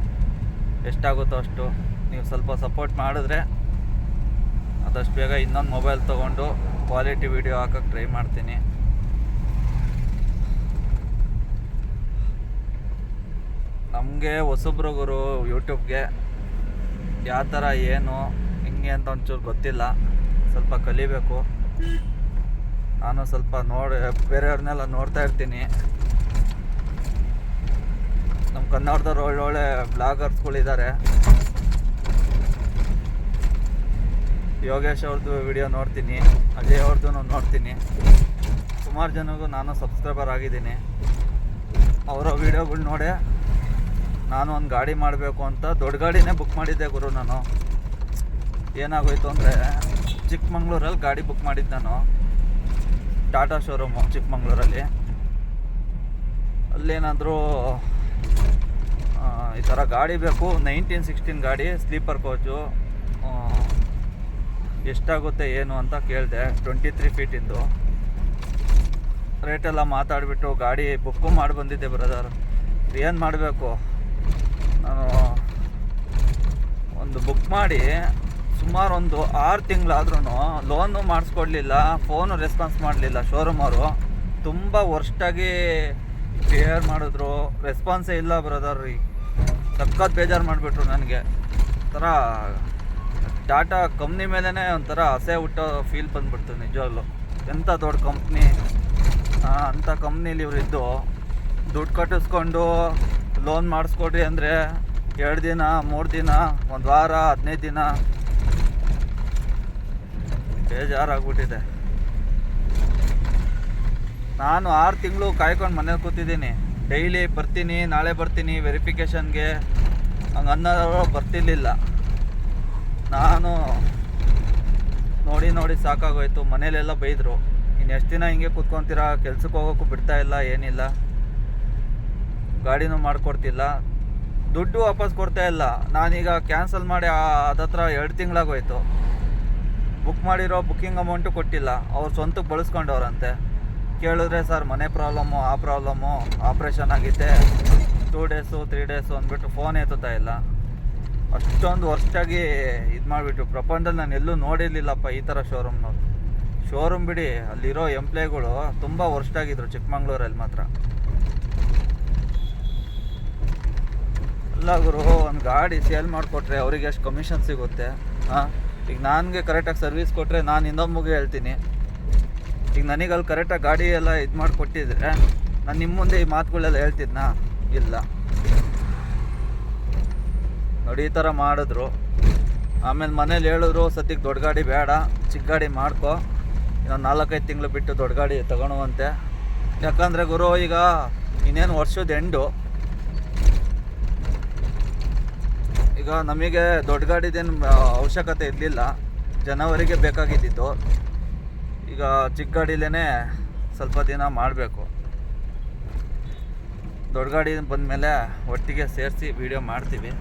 [SPEAKER 1] ಎಷ್ಟಾಗುತ್ತೋ ಅಷ್ಟು. ನೀವು ಸ್ವಲ್ಪ ಸಪೋರ್ಟ್ ಮಾಡಿದ್ರೆ ಆದಷ್ಟು ಬೇಗ ಇನ್ನೊಂದು ಮೊಬೈಲ್ ತೊಗೊಂಡು ಕ್ವಾಲಿಟಿ ವೀಡಿಯೋ ಹಾಕೋಕ್ಕೆ ಟ್ರೈ ಮಾಡ್ತೀನಿ. ನಮಗೆ ಹೊಸಬ್ರು ಗುರು ಯೂಟ್ಯೂಬ್ಗೆ, ಯಾವ ಥರ ಏನು ಹಿಂಗೆ ಅಂತ ಒಂಚೂರು ಗೊತ್ತಿಲ್ಲ. ಸ್ವಲ್ಪ ಕಲಿಬೇಕು. ನಾನು ಸ್ವಲ್ಪ ಬೇರೆಯವ್ರನ್ನೆಲ್ಲ ನೋಡ್ತಾ ಇರ್ತೀನಿ. ನಮ್ಮ ಕನ್ನಡದವ್ರು ಒಳ್ಳೊಳ್ಳೆ ಬ್ಲಾಗರ್ಸ್ಗಳಿದ್ದಾರೆ. ಯೋಗೇಶ್ ಅವ್ರದ್ದು ವಿಡಿಯೋ ನೋಡ್ತೀನಿ, ಅಜಯ್ ಅವ್ರದ್ದು ನೋಡ್ತೀನಿ. ಸುಮಾರು ಜನಗೂ ನಾನು ಸಬ್ಸ್ಕ್ರೈಬರ್ ಆಗಿದ್ದೀನಿ. ಅವರ ವಿಡಿಯೋಗಳು ನೋಡೇ ನಾನು ಒಂದು ಗಾಡಿ ಮಾಡಬೇಕು ಅಂತ ದೊಡ್ಡ ಗಾಡಿನೇ ಬುಕ್ ಮಾಡಿದ್ದೆ ಗುರು. ನಾನು ಏನಾಗೋಯ್ತು ಅಂದರೆ, ಚಿಕ್ಕಮಂಗ್ಳೂರಲ್ಲಿ ಗಾಡಿ ಬುಕ್ ಮಾಡಿದ್ದು ನಾನು, ಟಾಟಾ ಶೋರೂಮು ಚಿಕ್ಕಮಂಗ್ಳೂರಲ್ಲಿ. ಅಲ್ಲೇನಾದರೂ ಈ ಥರ ಗಾಡಿ ಬೇಕು, 1916 ಗಾಡಿ, ಸ್ಲೀಪರ್ ಕೋಚು, ಎಷ್ಟಾಗುತ್ತೆ ಏನು ಅಂತ ಕೇಳಿದೆ. 23 ಫೀಟಿಂದು ರೇಟೆಲ್ಲ ಮಾತಾಡಿಬಿಟ್ಟು ಗಾಡಿ ಬುಕ್ಕು ಮಾಡಿ ಬಂದಿದ್ದೆ ಬ್ರದರ್. ಏನು ಮಾಡಬೇಕು, ನಾನು ಒಂದು ಬುಕ್ ಮಾಡಿ ಸುಮಾರು ಒಂದು 6 ತಿಂಗಳಾದ್ರೂ ಲೋನು ಮಾಡಿಸ್ಕೊಡ್ಲಿಲ್ಲ, ಫೋನು ರೆಸ್ಪಾನ್ಸ್ ಮಾಡಲಿಲ್ಲ ಶೋರೂಮ್ ಅವರು. ತುಂಬ ವರ್ಸ್ಟಾಗಿ ಬಿಹೇವ್ ಮಾಡಿದ್ರು, ರೆಸ್ಪಾನ್ಸೇ ಇಲ್ಲ ಬ್ರದರ್. ಸಖತ್ ಬೇಜಾರು ಮಾಡಿಬಿಟ್ರು ನನಗೆ. ಒಂಥರ ಟಾಟಾ ಕಂಪ್ನಿ ಮೇಲೇ ಒಂಥರ ಆಸೆ ಹುಟ್ಟೋ ಫೀಲ್ ಬಂದುಬಿಡ್ತು ನಿಜವಾಗ್ಲೂ. ಎಂಥ ದೊಡ್ಡ ಕಂಪ್ನಿ, ಅಂಥ ಕಂಪ್ನೀಲಿ ಇವರಿದ್ದು ದುಡ್ಡು ಕಟ್ಟಿಸ್ಕೊಂಡು ಲೋನ್ ಮಾಡಿಸ್ಕೊಡ್ರಿ ಅಂದರೆ 2 ದಿನ 3 ದಿನ, 1 ವಾರ 15 ದಿನ. ಬೇಜಾರಾಗ್ಬಿಟ್ಟಿದೆ. ನಾನು 6 ತಿಂಗಳು ಕಾಯ್ಕೊಂಡು ಮನೇಲಿ ಕೂತಿದ್ದೀನಿ. ಡೈಲಿ ಬರ್ತೀನಿ, ನಾಳೆ ಬರ್ತೀನಿ ವೆರಿಫಿಕೇಷನ್ಗೆ, ಹಂಗೆ ಅನ್ನೋರು ಬರ್ತಿರ್ಲಿಲ್ಲ. ನಾನು ನೋಡಿ ಸಾಕಾಗೋಯ್ತು. ಮನೇಲೆಲ್ಲ ಬೈದರು, ಇನ್ನು ಎಷ್ಟು ದಿನ ಹಿಂಗೆ ಕೂತ್ಕೊತೀರಾ, ಕೆಲ್ಸಕ್ಕೆ ಹೋಗೋಕ್ಕೂ ಬಿಡ್ತಾ ಇಲ್ಲ, ಏನಿಲ್ಲ, ಗಾಡಿನೂ ಮಾಡಿಕೊಡ್ತಿಲ್ಲ, ದುಡ್ಡು ವಾಪಸ್ ಕೊಡ್ತಾ ಇಲ್ಲ. ನಾನೀಗ ಕ್ಯಾನ್ಸಲ್ ಮಾಡಿ ಅದತ್ರ 2 ತಿಂಗಳಾಗೋಯ್ತು. ಬುಕ್ ಮಾಡಿರೋ ಬುಕ್ಕಿಂಗ್ ಅಮೌಂಟು ಕೊಟ್ಟಿಲ್ಲ, ಅವ್ರು ಸ್ವಂತಕ್ಕೆ ಬಳಸ್ಕೊಂಡವ್ರಂತೆ. ಕೇಳಿದ್ರೆ ಸರ್ ಮನೆ ಪ್ರಾಬ್ಲಮ್ಮು, ಆ ಪ್ರಾಬ್ಲಮ್ಮು, ಆಪ್ರೇಷನ್ ಆಗಿದ್ದೆ, 2 ಡೇಸು 3 ಡೇಸು ಅಂದ್ಬಿಟ್ಟು ಫೋನ್ ಎತ್ತುತ್ತಾ ಇಲ್ಲ. ಅಷ್ಟೊಂದು ವರ್ಷಾಗಿ ಇದು ಮಾಡಿಬಿಟ್ಟು ಪ್ರಪಂಚದಲ್ಲಿ ನಾನು ಎಲ್ಲೂ ನೋಡಿರಲಿಲ್ಲಪ್ಪ ಈ ಥರ ಶೋರೂಮ್ನವ್ರು. ಶೋರೂಮ್ ಬಿಡಿ, ಅಲ್ಲಿರೋ ಎಂಪ್ಲಾಯ್ಗಳು ತುಂಬ ವರ್ಷಾಗಿದ್ರು ಚಿಕ್ಕಮಂಗ್ಳೂರಲ್ಲಿ ಮಾತ್ರ. ಎಲ್ಲ ಗುರು, ಒಂದು ಗಾಡಿ ಸೇಲ್ ಮಾಡಿಕೊಟ್ರೆ ಅವರಿಗೆ ಎಷ್ಟು ಕಮಿಷನ್ ಸಿಗುತ್ತೆ. ಈಗ ನನಗೆ ಕರೆಕ್ಟಾಗಿ ಸರ್ವಿಸ್ ಕೊಟ್ಟರೆ ನಾನು ಇನ್ನೊಬ್ಬಗೆ ಹೇಳ್ತೀನಿ. ಈಗ ನನಗೆ ಅಲ್ಲಿ ಕರೆಕ್ಟಾಗಿ ಗಾಡಿ ಎಲ್ಲ ಇದು ಮಾಡಿಕೊಟ್ಟಿದ್ರೆ ನಾನು ನಿಮ್ಮ ಮುಂದೆ ಈ ಮಾತುಗಳೆಲ್ಲ ಹೇಳ್ತಿದ್ನಾ? ಇಲ್ಲ. ನೋಡಿ ಈ ಥರ ಮಾಡಿದ್ರು. ಆಮೇಲೆ ಮನೇಲಿ ಹೇಳಿದ್ರು, ಸದ್ಯಕ್ಕೆ ದೊಡ್ಡ ಗಾಡಿ ಬೇಡ, ಚಿಕ್ಕ ಗಾಡಿ ಮಾಡ್ಕೊ, ಇನ್ನೊಂದು 4-5 ತಿಂಗಳು ಬಿಟ್ಟು ದೊಡ್ಡ ಗಾಡಿ ತಗೊಳುವಂತೆ. ಯಾಕಂದರೆ ಗುರು, ಈಗ ಇನ್ನೇನು ವರ್ಷದ ಎಂಡು. ಈಗ ನಮಗೆ ದೊಡ್ಡ ಗಾಡಿದೇನು ಅವಶ್ಯಕತೆ ಇರಲಿಲ್ಲ, ಜನವರಿಗೆ ಬೇಕಾಗಿದ್ದಿತ್ತು. ಈಗ ಚಿಕ್ಕ ಗಾಡಿಲೇ ಸ್ವಲ್ಪ ದಿನ ಮಾಡಬೇಕು. ದೊಡ್ಡ ಗಾಡಿ ಬಂದಮೇಲೆ ಒಟ್ಟಿಗೆ ಸೇರಿಸಿ ವೀಡಿಯೋ ಮಾಡ್ತೀವಿ.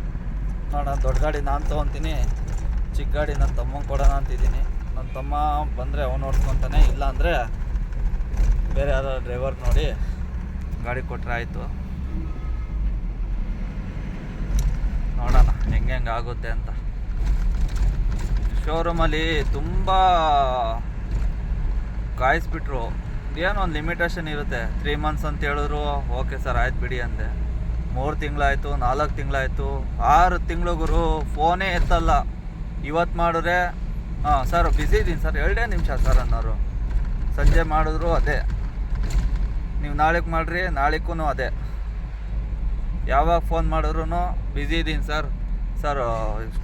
[SPEAKER 1] ನೋಡೋಣ, ದೊಡ್ಡ ಗಾಡಿ ನಾನು ತೊಗೊತೀನಿ, ಚಿಕ್ಕ ಗಾಡಿ ನನ್ನ ತಮ್ಮಂಗೆ ಕೊಡೋಣ ಅಂತಿದ್ದೀನಿ. ನನ್ನ ತಮ್ಮ ಬಂದರೆ ಅವನು ಓಡಿಸ್ಕೊತಾನೆ, ಇಲ್ಲಾಂದರೆ ಬೇರೆ ಯಾರೋ ಡ್ರೈವರ್ ನೋಡಿ ಗಾಡಿ ಕೊಟ್ಟರೆ ಆಯಿತು. ನೋಡೋಣ ಹೆಂಗೆ ಆಗುತ್ತೆ ಅಂತ. ಶೋರೂಮಲ್ಲಿ ತುಂಬ ಕಾಯಿಸ್ಬಿಟ್ರು. ಏನೋ ಒಂದು ಲಿಮಿಟೇಷನ್ ಇರುತ್ತೆ. 3 ಮಂತ್ಸ್ ಅಂತ ಹೇಳಿದ್ರು, ಓಕೆ ಸರ್ ಆಯ್ತು ಬಿಡಿ ಅಂದೆ. 3 ತಿಂಗಳಾಯಿತು, 4 ತಿಂಗಳಾಯಿತು, 6 ತಿಂಗಳು ಗುರು. ಫೋನೇ ಎತ್ತಲ್ಲ. ಇವತ್ತು ಮಾಡಿದ್ರೆ ಸರ್ ಬ್ಯುಸಿ ಇದ್ದೀನಿ ಸರ್, 2 ನಿಮಿಷ ಸರ್ ಅನ್ನೋರು. ಸಂಜೆ ಮಾಡಿದ್ರು ಅದೇ, ನೀವು ನಾಳೆಗೆ ಮಾಡಿರಿ, ನಾಳೆಗೂ ಅದೇ. ಯಾವಾಗ ಫೋನ್ ಮಾಡಿದ್ರು ಬ್ಯುಸಿ ಇದ್ದೀನಿ ಸರ್,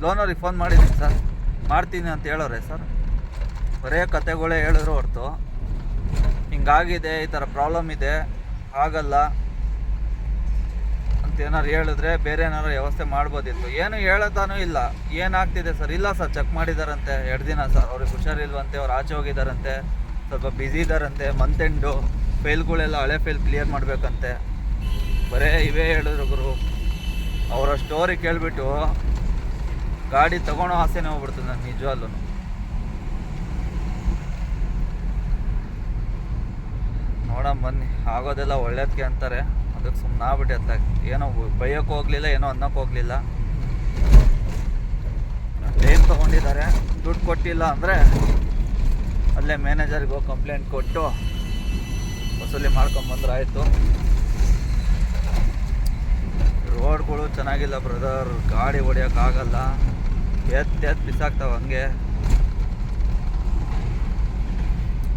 [SPEAKER 1] ಲೋನವ್ರಿಗೆ ಫೋನ್ ಮಾಡಿದ್ದೀನಿ ಸರ್, ಮಾಡ್ತೀನಿ ಅಂತ ಹೇಳೋರೆ ಸರ್. ಬರೇ ಕತೆಗಳೇ ಹೇಳಿದ್ರು ಹೊರ್ತು ಹಿಂಗಾಗಿದೆ, ಈ ಥರ ಪ್ರಾಬ್ಲಮ್ ಇದೆ, ಆಗಲ್ಲ ಅಂತ ಏನಾರು ಹೇಳಿದ್ರೆ ಬೇರೆ ಏನಾರು ವ್ಯವಸ್ಥೆ ಮಾಡ್ಬೋದಿತ್ತು. ಏನು ಹೇಳೋತಾನೂ ಇಲ್ಲ. ಏನಾಗ್ತಿದೆ ಸರ್? ಇಲ್ಲ ಸರ್, ಚೆಕ್ ಮಾಡಿದಾರಂತೆ 2 ದಿನ ಸರ್, ಅವ್ರಿಗೆ ಹುಷಾರಿಲ್ವಂತೆ, ಅವ್ರು ಆಚೆ ಹೋಗಿದ್ದಾರಂತೆ, ಸ್ವಲ್ಪ ಬ್ಯುಸಿ ಇದ್ದಾರಂತೆ, ಮಂತ್ ಎಂಡು ಫೈಲ್ಗಳೆಲ್ಲ ಹಳೆ ಫೈಲ್ ಕ್ಲಿಯರ್ ಮಾಡಬೇಕಂತೆ. ಬರೇ ಇವೇ ಹೇಳಿದ್ರು ಗುರು. ಅವರ ಸ್ಟೋರಿ ಕೇಳಿಬಿಟ್ಟು ಗಾಡಿ ತೊಗೊಳೋ ಆಸೆನೇ ಹೋಗ್ಬಿಡ್ತದೆ ನಾನು ನಿಜವಲ್ಲೂ. ನೋಡೋಣ ಬನ್ನಿ, ಆಗೋದೆಲ್ಲ ಒಳ್ಳೇದಕ್ಕೆ ಅಂತಾರೆ, ಅದಕ್ಕೆ ಸುಮ್ಮನೆ ಆಗ್ಬಿಟ್ಟೆ ಅತ್ತಾಗ. ಏನೋ ಬೈಯೋಕ್ಕೆ ಹೋಗಲಿಲ್ಲ, ಏನೋ ಅನ್ನೋಕ್ಕೆ ಹೋಗಲಿಲ್ಲ. ಟೈಮ್ ತೊಗೊಂಡಿದ್ದಾರೆ, ದುಡ್ಡು ಕೊಟ್ಟಿಲ್ಲ ಅಂದರೆ ಅಲ್ಲೇ ಮ್ಯಾನೇಜರ್ಗೆ ಹೋಗಿ ಕಂಪ್ಲೇಂಟ್ ಕೊಟ್ಟು ವಸೂಲಿ ಮಾಡ್ಕೊಂಬಂದ್ರೆ ಆಯಿತು. ರೋಡ್ಗಳು ಚೆನ್ನಾಗಿಲ್ಲ ಬ್ರದರ್, ಗಾಡಿ ಹೊಡಿಯೋಕ್ಕಾಗಲ್ಲ, ಎದ್ದು ಬಿಸಾಕ್ತಾವೆ ಹಂಗೆ.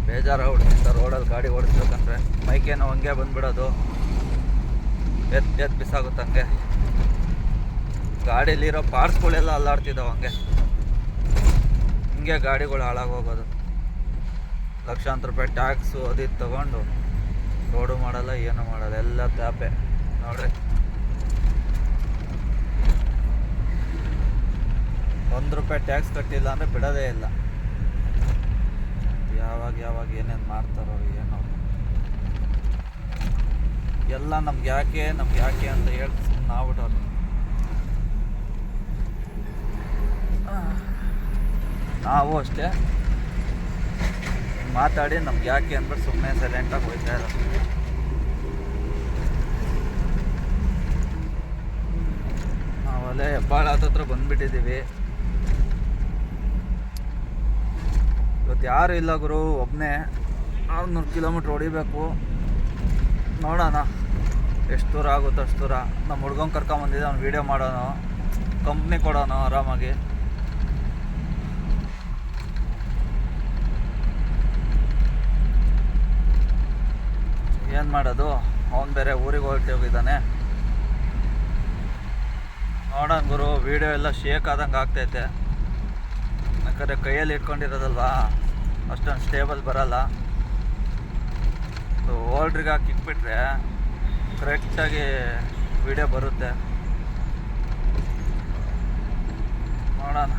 [SPEAKER 1] ಬೇಜಾರಾಗ್ಬಿಡ್ತೀನಿ ಸರ್ ರೋಡಲ್ಲಿ ಗಾಡಿ ಓಡಿಸ್ಬೇಕಂದ್ರೆ. ಮೈಕೇನೋ ಹಂಗೆ ಬಂದ್ಬಿಡೋದು, ಎದ್ದು ಬಿಸಾಗುತ್ತೆ ಹಂಗೆ. ಗಾಡೀಲಿರೋ ಪಾರ್ಟ್ಸ್ಗಳೆಲ್ಲ ಅಲ್ಲಾಡ್ತಿದ್ದಾವೆ ಹಂಗೆ. ಹಿಂಗೆ ಗಾಡಿಗಳು ಹಾಳಾಗೋಗೋದು. ಲಕ್ಷಾಂತರ ರೂಪಾಯಿ ಟ್ಯಾಕ್ಸು ಅದು ಇದು ತೊಗೊಂಡು ರೋಡು ಮಾಡಲ್ಲ, ಏನು ಮಾಡಲ್ಲ, ಎಲ್ಲ ತ್ಯಾಪೆ ನೋಡ್ರಿ. 1 ರೂಪಾಯಿ ಟ್ಯಾಕ್ಸ್ ಕಟ್ಟಿಲ್ಲ ಅಂದರೆ ಬಿಡೋದೇ ಇಲ್ಲ. ಯಾವಾಗ ಏನೇನು ಮಾಡ್ತಾರೋ ಏನೋ, ಎಲ್ಲ ನಮ್ಗೆ ಯಾಕೆ ಅಂತ ಹೇಳಿ ಸುಮ್ಮನೆ ಆಗ್ಬಿಟ್ಟವ್ರು. ನಾವು ಅಷ್ಟೇ ಮಾತಾಡಿ ನಮ್ಗೆ ಯಾಕೆ ಅಂದ್ಬಿಟ್ಟು ಸುಮ್ಮನೆ ಸೈಲೆಂಟಾಗಿ ಹೋಗ್ತಾ ಇರೋದು. ನಾವಲ್ಲೇ ಹೆಬ್ಬಾಳ ಹತ್ರ ಬಂದುಬಿಟ್ಟಿದ್ದೀವಿ. ಇವತ್ತು ಯಾರು ಇಲ್ಲ ಗುರು, ಒಬ್ಬನೇ 600 ಕಿಲೋಮೀಟ್ರ್ ಹೊಡಿಬೇಕು. ನೋಡೋಣ ಎಷ್ಟು ದೂರ ಆಗುತ್ತೋ ಅಷ್ಟು ದೂರ. ನಮ್ಮ ಹುಡ್ಗಂಗೆ ಕರ್ಕೊಂಬಂದಿದ್ದೆ, ಅವ್ನು ವೀಡಿಯೋ ಮಾಡೋಣ, ಕಂಪ್ನಿ ಕೊಡೋಣ ಆರಾಮಾಗಿ. ಏನು ಮಾಡೋದು, ಅವನು ಬೇರೆ ಊರಿಗೆ ಹೋಗಿದ್ದಾನೆ. ನೋಡೋಣ ಗುರು, ವೀಡಿಯೋ ಎಲ್ಲ ಶೇಕ್ ಆದಂಗೆ ಆಗ್ತೈತೆ. ಯಾಕಂದರೆ ಕೈಯಲ್ಲಿ ಇಟ್ಕೊಂಡಿರೋದಲ್ವಾ, ಅಷ್ಟೊಂದು ಸ್ಟೇಬಲ್ ಬರಲ್ಲ. ಓಲ್ಡ್ರಿಗೆ ಹಾಕಿ ಇಟ್ಬಿಟ್ರೆ ಕರೆಕ್ಟಾಗಿ ವೀಡಿಯೋ ಬರುತ್ತೆ. ನೋಡೋಣ.